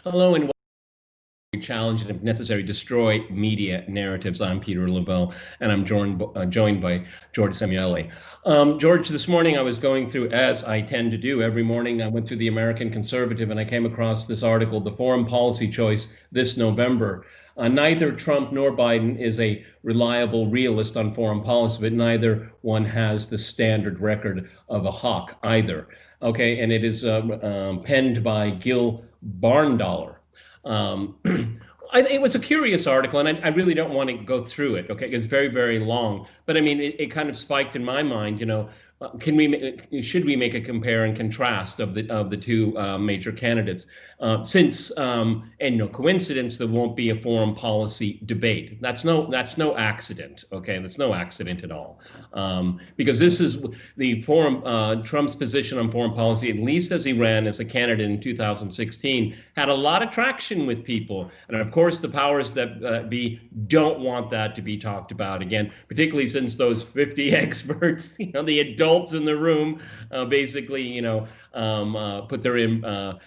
Hello and welcome to Challenge and, if necessary, destroy media narratives. I'm Peter Lavelle, and I'm joined by George Szamuely. George, this morning I was going through, as I tend to do every morning, I went through the American Conservative, and I came across this article, "The Foreign Policy Choice This November." Neither Trump nor Biden is a reliable realist on foreign policy, but neither one has the standard record of a hawk either. Okay, and it is penned by Gil Barndollar. Um, it was a curious article, and I really don't want to go through it. Okay, it's very, very long, but I mean, it kind of spiked in my mind. Should we make a compare and contrast of the two major candidates? Since and no coincidence, there won't be a foreign policy debate. That's no accident. Okay, that's no accident at all, because this is the Trump's position on foreign policy, at least as he ran as a candidate in 2016, had a lot of traction with people, and of course the powers that be don't want that to be talked about again, particularly since those 50 experts, the adults in the room, basically, put their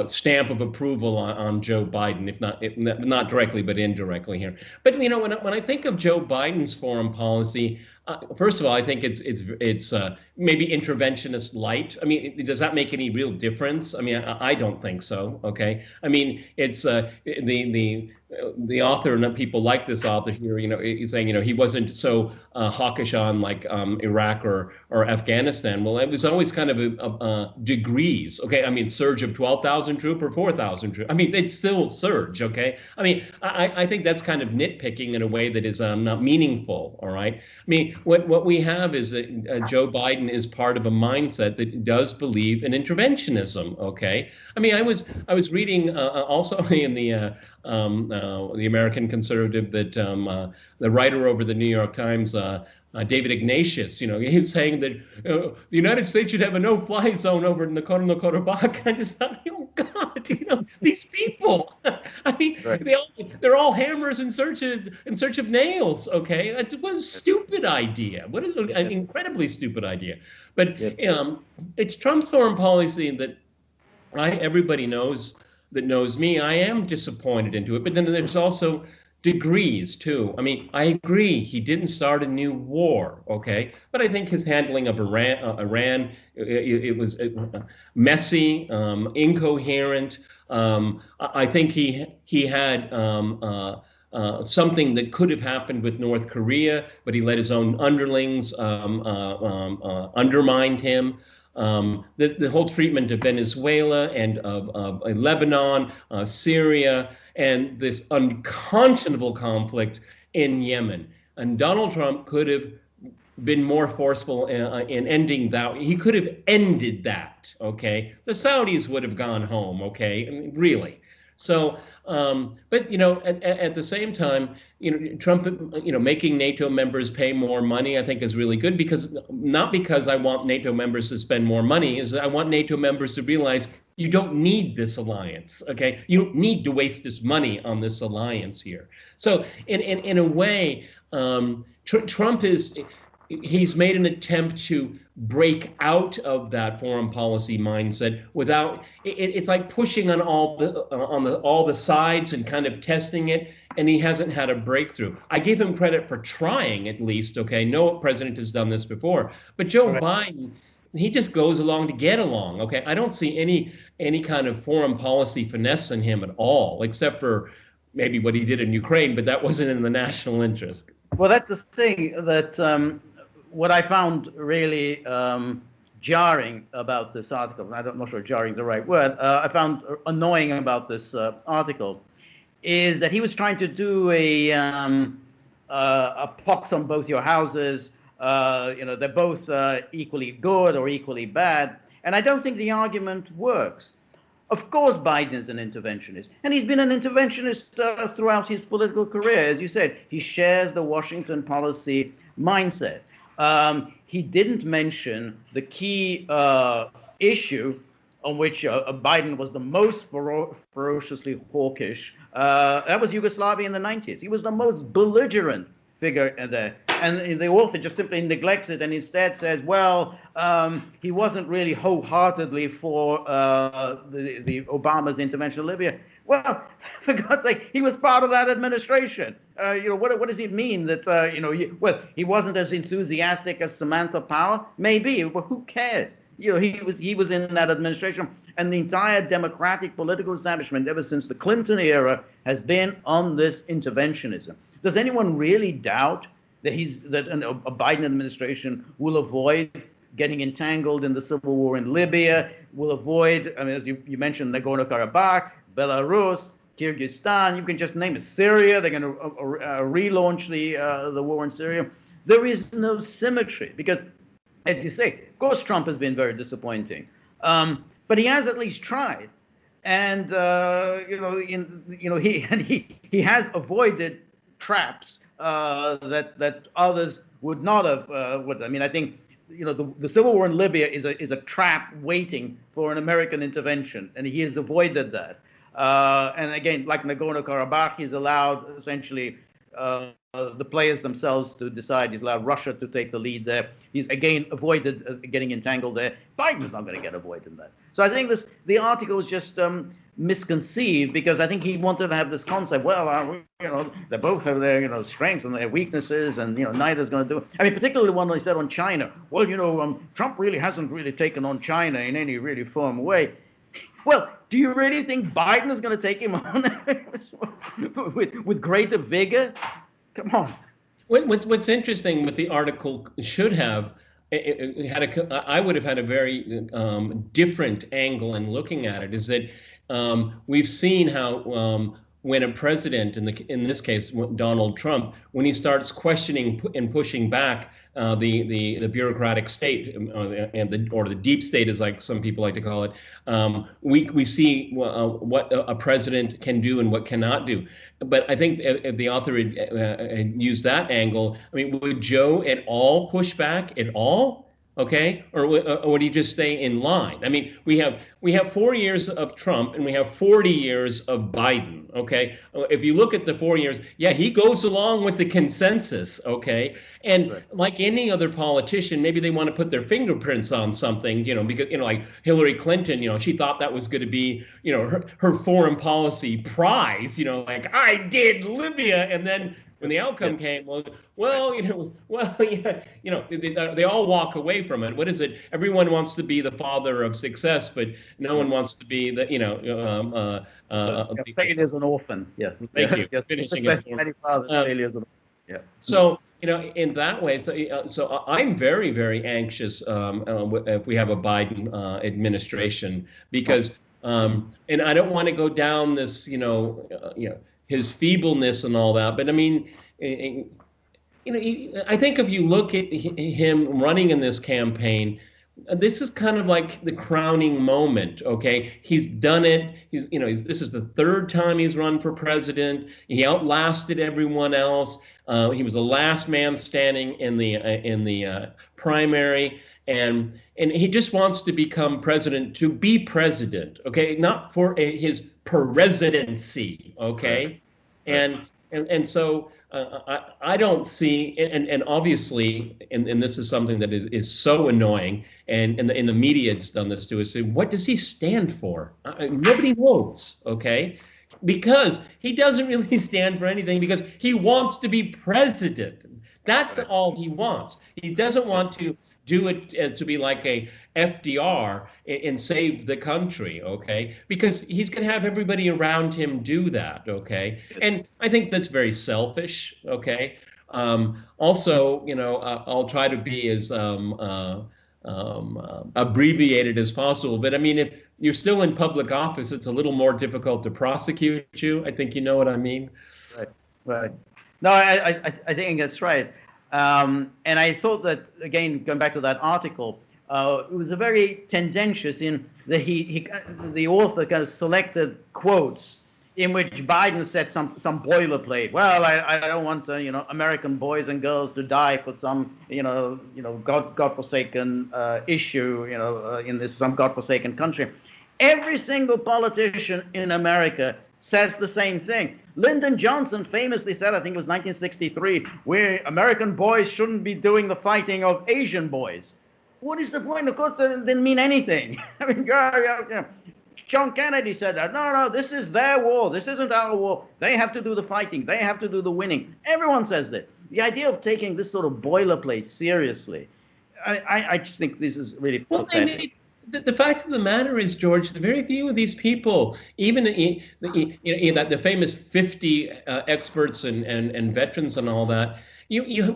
stamp of approval on Joe Biden, if not directly, but indirectly here. But when I think of Joe Biden's foreign policy, first of all, I think it's maybe interventionist light. I mean, does that make any real difference? I mean, I don't think so. Okay, I mean, it's the author, and people like this author here, he's saying, he wasn't so hawkish on like Iraq or Afghanistan. Well, it was always kind of degrees. Okay, I mean, surge of 12,000 troops or 4,000 troops. I mean, it's still surge. Okay, I mean, I think that's kind of nitpicking in a way that is not meaningful. All right, I mean, what we have is that Joe Biden is part of a mindset that does believe in interventionism. Okay, I mean, I was reading also in the American Conservative that the writer over the New York Times, David Ignatius, he's saying that the United States should have a no-fly zone over in Nagorno-Karabakh. I just thought, oh God, these people. I mean, right. They're all hammers in search of nails. Okay, it was a stupid idea. What is an incredibly stupid idea? But it's Trump's foreign policy that everybody knows. That knows me, I am disappointed into it. But then there's also degrees too. I mean, I agree he didn't start a new war, okay? But I think his handling of Iran, it was messy, incoherent. I think he had something that could have happened with North Korea, but he let his own underlings undermine him. The whole treatment of Venezuela and of Lebanon, Syria, and this unconscionable conflict in Yemen. And Donald Trump could have been more forceful in ending that. He could have ended that, okay? The Saudis would have gone home, okay? I mean, really. So, but at the same time, Trump, making NATO members pay more money, I think is really good, not because I want NATO members to spend more money, is that I want NATO members to realize you don't need this alliance, okay? You don't need to waste this money on this alliance here. So, in a way, Trump he's made an attempt to break out of that foreign policy mindset without it's like pushing on all the sides and kind of testing it, and he hasn't had a breakthrough. I give him credit for trying, at least. Okay, no president has done this before, but Joe Biden, he just goes along to get along. Okay, I don't see any kind of foreign policy finesse in him at all, except for maybe what he did in Ukraine, but that wasn't in the national interest. Well, that's the thing that what I found really jarring about this article, and I'm not sure jarring is the right word, I found annoying about this article, is that he was trying to do a pox on both your houses. They're both equally good or equally bad. And I don't think the argument works. Of course, Biden is an interventionist, and he's been an interventionist throughout his political career. As you said, he shares the Washington policy mindset. He didn't mention the key issue on which Biden was the most ferociously hawkish. That was Yugoslavia in the 90s. He was the most belligerent figure there. and the author just simply neglects it and instead says, well, he wasn't really wholeheartedly for the Obama's intervention in Libya. Well, for God's sake, he was part of that administration. What does it mean that he wasn't as enthusiastic as Samantha Power? Maybe, but who cares? He was in that administration, and the entire Democratic political establishment, ever since the Clinton era, has been on this interventionism. Does anyone really doubt that a Biden administration will avoid getting entangled in the civil war in Libya, will avoid, I mean, as you mentioned, Nagorno-Karabakh, Belarus, Kyrgyzstan, you can just name it, Syria, they're going to relaunch the war in Syria. There is no symmetry because, as you say, of course Trump has been very disappointing, but he has at least tried. And, he has avoided traps that others would not have. I mean, I think the civil war in Libya is a trap waiting for an American intervention, and he has avoided that. And again, like Nagorno-Karabakh, he's allowed essentially the players themselves to decide. He's allowed Russia to take the lead there. He's again avoided getting entangled there. Biden's not going to get avoided in that. So I think the article is just misconceived because I think he wanted to have this concept. Well, they both have their strengths and their weaknesses, and neither's going to do it. I mean, particularly the one he said on China. Well, Trump really hasn't really taken on China in any really firm way. Well, do you really think Biden is going to take him on with greater vigor? Come on. What's interesting, what the article should have, I would have had a very different angle in looking at it, is that we've seen how when a president, in this case Donald Trump, when he starts questioning and pushing back the bureaucratic state or the deep state, as like some people like to call it, we see what a president can do and what cannot do. But I think if the author had used that angle, I mean, would Joe at all push back at all? Okay, or would he just stay in line? I mean, we have 4 years of Trump and we have 40 years of Biden. Okay, if you look at the 4 years, yeah, he goes along with the consensus. Okay, and right. Like any other politician, maybe they want to put their fingerprints on something, because like Hillary Clinton, she thought that was going to be, her foreign policy prize, like I did Libya, and then when the outcome came, they all walk away from it. What is it? Everyone wants to be the father of success, but no one wants to be the, failure is an orphan. Yeah. Thank you. Finishing it. Many fathers, failure is an orphan. Yeah. So, in that way, so I'm very, very anxious if we have a Biden administration, because, and I don't want to go down this, his feebleness and all that. But I mean, I think if you look at him running in this campaign, this is kind of like the crowning moment. Okay, he's done it. This is the third time he's run for president. He outlasted everyone else. He was the last man standing in the primary, and he just wants to become president to be president. Okay, not for his presidency. Okay, and so I don't see, and obviously, and this is something that is so annoying, and in the media has done this to us. What does he stand for? Nobody knows. Okay, because he doesn't really stand for anything, because he wants to be president. That's all he wants. He doesn't want to do it as to be like a FDR and save the country, okay? Because he's going to have everybody around him do that, okay? And I think that's very selfish, okay? Also, I'll try to be as abbreviated as possible. But I mean, if you're still in public office, it's a little more difficult to prosecute you. I think you know what I mean. Right. No, I think that's right. And I thought that, again, going back to that article, it was a very tendentious in that the author kind of selected quotes in which Biden said some boilerplate. Well, I don't want American boys and girls to die for some godforsaken issue in this some godforsaken country. Every single politician in America says the same thing. Lyndon Johnson famously said, I think it was 1963, where American boys shouldn't be doing the fighting of Asian boys. What is the point? Of course, that didn't mean anything. I mean, John Kennedy said that. No, no, this is their war. This isn't our war. They have to do the fighting. They have to do the winning. Everyone says that. The idea of taking this sort of boilerplate seriously, I just think this is really Well, pathetic. the fact of the matter is, George, the very few of these people, even in that the famous 50 experts and veterans and all that,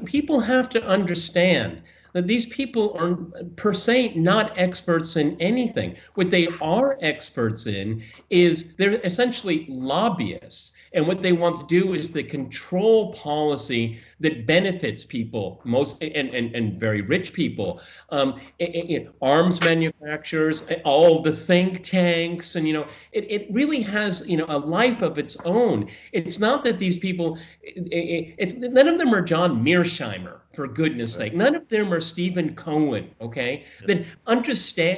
people have to understand that these people are per se not experts in anything. What they are experts in is they're essentially lobbyists. And what they want to do is to control policy that benefits people, most and very rich people, arms manufacturers, all the think tanks, and it really has a life of its own. It's not that these people, it's none of them are John Mearsheimer, for goodness sake. None of them are Stephen Cohen, okay, that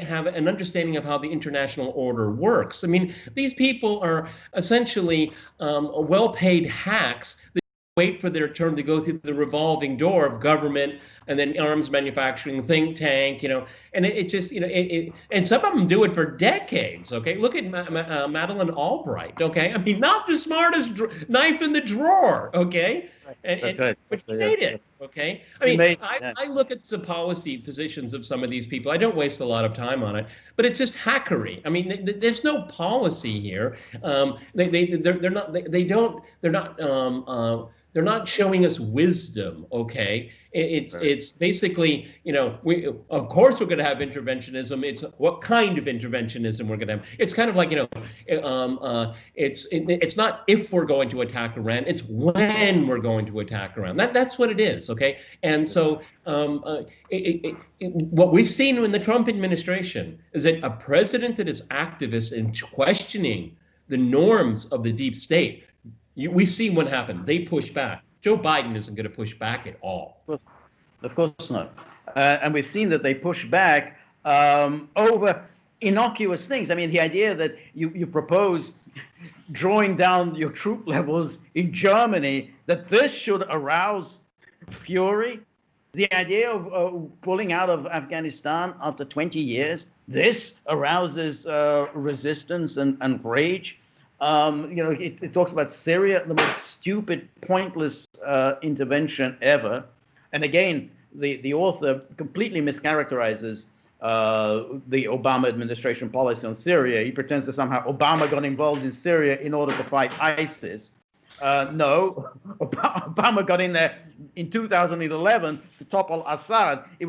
have an understanding of how the international order works. I mean, these people are essentially well-paid hacks that wait for their turn to go through the revolving door of government and then arms manufacturing, think tank, and it just, and some of them do it for decades, okay? Look at Madeleine Albright, okay? I mean, not the smartest knife in the drawer, okay? That's right. But he made it, okay? I mean, I look at the policy positions of some of these people. I don't waste a lot of time on it, but it's just hackery. I mean, there's no policy here. They're not showing us wisdom, okay? It's basically, of course we're going to have interventionism. It's what kind of interventionism we're going to have. It's kind of like, it's not if we're going to attack Iran, it's when we're going to attack Iran. That's what it is, okay? And so what we've seen in the Trump administration is that a president that is activist and questioning the norms of the deep state, we see what happened. They push back. Joe Biden isn't going to push back at all. Of course not. And we've seen that they push back over innocuous things. I mean, the idea that you propose drawing down your troop levels in Germany, that this should arouse fury. The idea of pulling out of Afghanistan after 20 years, this arouses resistance and rage. It talks about Syria, the most stupid, pointless intervention ever. And again, the author completely mischaracterizes the Obama administration policy on Syria. He pretends that somehow Obama got involved in Syria in order to fight ISIS. No, Obama got in there in 2011 to topple Assad. It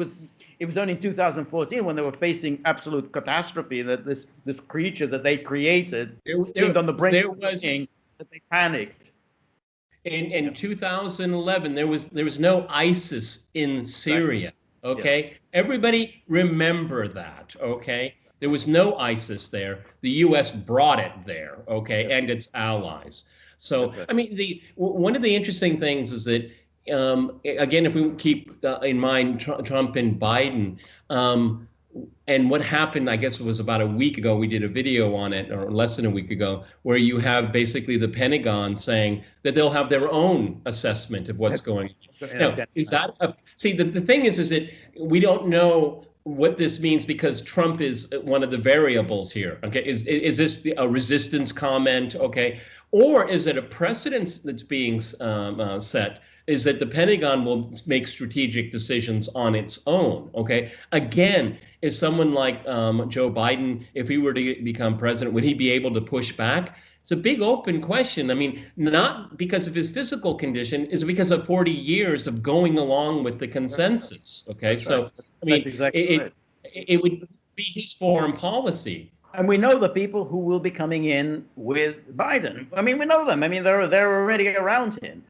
was only in 2014 when they were facing absolute catastrophe that this creature that they created seemed on the brink of being, that they panicked. In 2011, there was no ISIS in Syria. Okay, yeah. Everybody remember that. Okay, there was no ISIS there. The U.S. brought it there. Okay, yeah. And its allies. So I mean, one of the interesting things is that again, if we keep in mind Trump and Biden. And what happened, I guess it was about a week ago, we did a video on it, or less than a week ago, where you have basically the Pentagon saying that they'll have their own assessment of what's going on. Now, is that see, the thing is that we don't know what this means because Trump is one of the variables here. Okay, is this a resistance comment? Okay, or is it a precedent that's being set? Is that the Pentagon will make strategic decisions on its own, okay? Again, is someone like Joe Biden, if he were to become president, would he be able to push back? It's a big open question. I mean, not because of his physical condition, it's because of 40 years of going along with the consensus, okay? That's so, right. I mean, exactly it would be his foreign policy. And we know the people who will be coming in with Biden. I mean, we know them. I mean, they're already around him.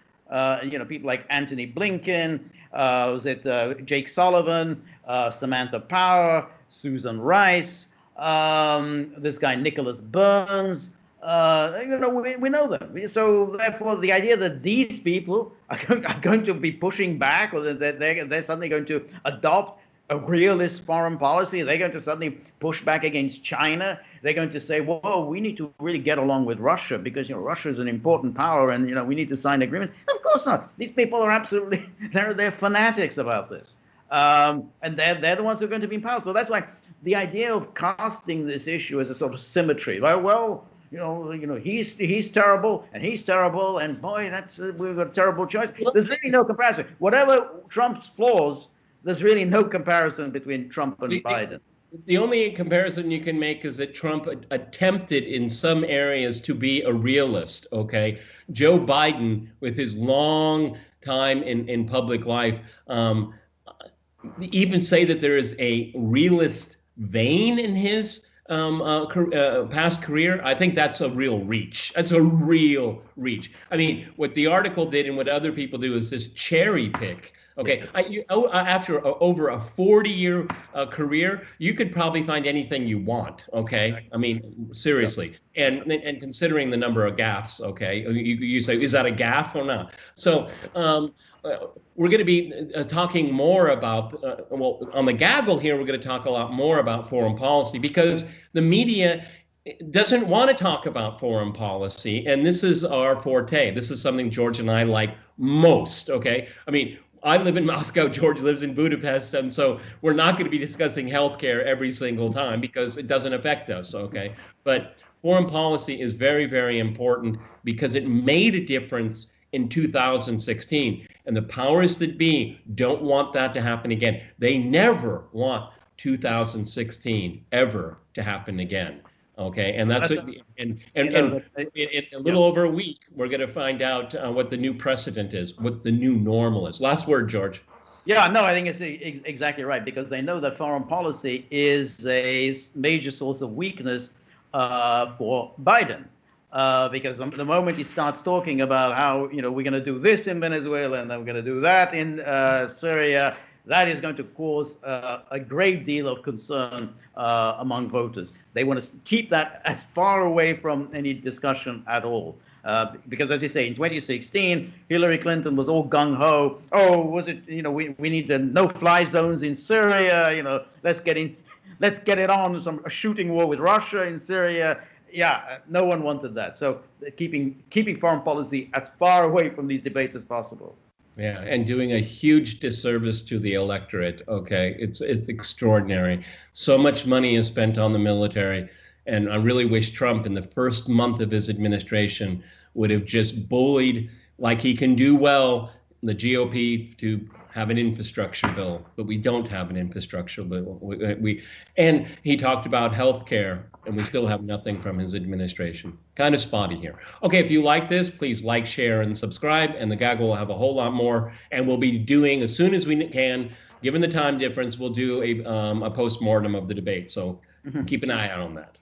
People like Antony Blinken, Jake Sullivan, Samantha Power, Susan Rice, this guy Nicholas Burns. We know them. So therefore, the idea that these people are going to be pushing back, or that they're suddenly going to adopt a realist foreign policy? They're going to suddenly push back against China. They're going to say, "Whoa, we need to really get along with Russia because Russia is an important power, and we need to sign agreement." Of course not. These people are absolutely they're fanatics about this, and they're the ones who are going to be in power. So that's why the idea of casting this issue as a sort of symmetry, well, he's terrible and he's terrible, and boy, that's we've got a terrible choice. There's really no comparison. Whatever Trump's flaws, there's really no comparison between Trump and Biden. The only comparison you can make is that Trump attempted in some areas to be a realist, okay? Joe Biden, with his long time in public life, even say that there is a realist vein in his past career, I think that's a real reach. That's a real reach. I mean, what the article did and what other people do is just cherry pick. Okay, after over a 40-year career, you could probably find anything you want. Okay, I mean seriously, and considering the number of gaffes, okay, you say, is that a gaffe or not? So we're going to be talking more about well, on the Gaggle here, we're going to talk a lot more about foreign policy because the media doesn't want to talk about foreign policy, and this is our forte. This is something George and I like most. Okay, I mean, I live in Moscow, George lives in Budapest, and so we're not going to be discussing healthcare every single time because it doesn't affect us, okay? But foreign policy is very, very important because it made a difference in 2016, and the powers that be don't want that to happen again. They never want 2016 ever to happen again. Okay, and that's what, and in a little over a week, we're going to find out what the new precedent is, what the new normal is. Last word, George. Yeah, no, I think it's exactly right because they know that foreign policy is a major source of weakness for Biden. Because the moment he starts talking about how we're going to do this in Venezuela and then we're going to do that in Syria, that is going to cause a great deal of concern among voters. They want to keep that as far away from any discussion at all. Because, as you say, in 2016, Hillary Clinton was all gung-ho. Oh, was it, we need the no-fly zones in Syria. Let's get it on, a shooting war with Russia in Syria. Yeah, no one wanted that. So keeping foreign policy as far away from these debates as possible. Yeah, and doing a huge disservice to the electorate. Okay, it's extraordinary. So much money is spent on the military, and I really wish Trump, in the first month of his administration, would have just bullied, like he can do well, the GOP to have an infrastructure bill, but we don't have an infrastructure bill. And he talked about health care, and we still have nothing from his administration. Kind of spotty here. Okay, if you like this, please like, share, and subscribe, and the Gaggle will have a whole lot more, and we'll be doing, as soon as we can, given the time difference, we'll do a post-mortem of the debate, so keep an eye out on that.